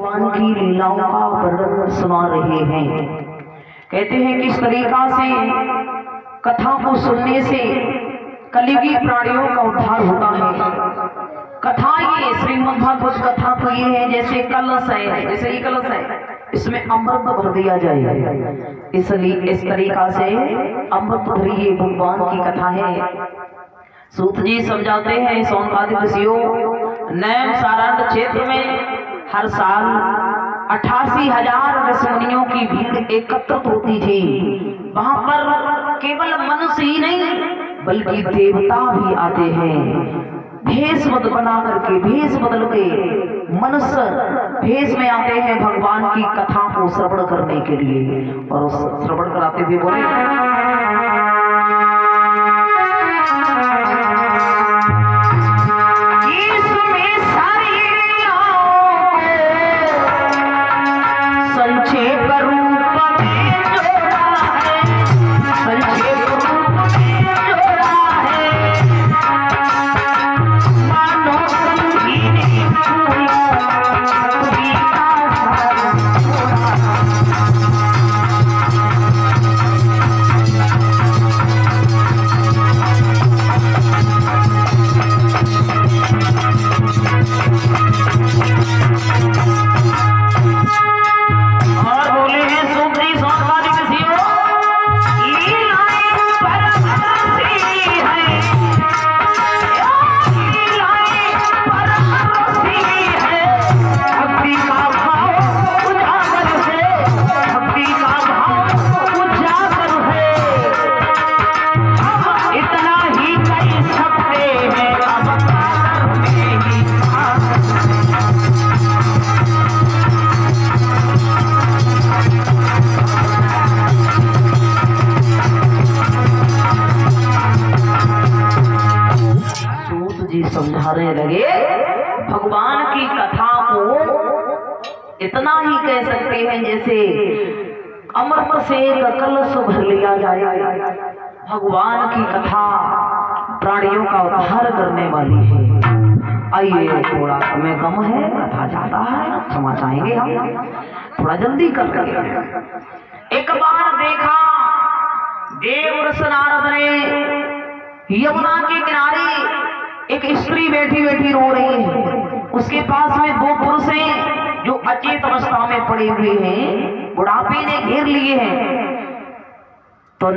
भगवान की लीलाओं का वर्णन सुना रहे हैं। कहते हैं किस तरीका से कथा को सुनने से कलियुगी प्राणियों का उद्धार होता है। कथा ये श्रीमद् भागवत कथा तो ये है जैसे कलश है, जैसे ये कलश है, इसमें अमृत भर दिया जाए, इसलिए इस तरीका से अमृत भरी ये भगवान की कथा है। सूत जी समझाते हैं सोनकादि ऋषियों, नैम सारंग क्षेत्र में हर साल 88,000 ऋषिमुनियों की भीड़ एकत्रित होती थी। वहां पर केवल मनुष्य ही नहीं बल्कि देवता भी आते हैं। भेष बना करके, भेष बदल के मनुष्य भेष में आते हैं भगवान की कथा को श्रवण करने के लिए। और श्रवण कराते हुए बोले समझाने लगे भगवान की कथा को इतना ही कह सकते हैं जैसे अमृत से कलश भर लिया जाए। भगवान की कथा प्राणियों का उद्धार करने वाली है। आइए, थोड़ा समय कम है, कथा ज्यादा है, क्षमा चाहेंगे हम, थोड़ा जल्दी कर लेंगे। एक बार देखा देव ऋषि नारद ने यमुना के किनारे एक स्त्री बैठी बैठी रो रही है। उसके पास में दो पुरुष हैं जो अचेत अवस्था में पड़े हुए हैं, बुढ़ापे ने घेर लिए हैं।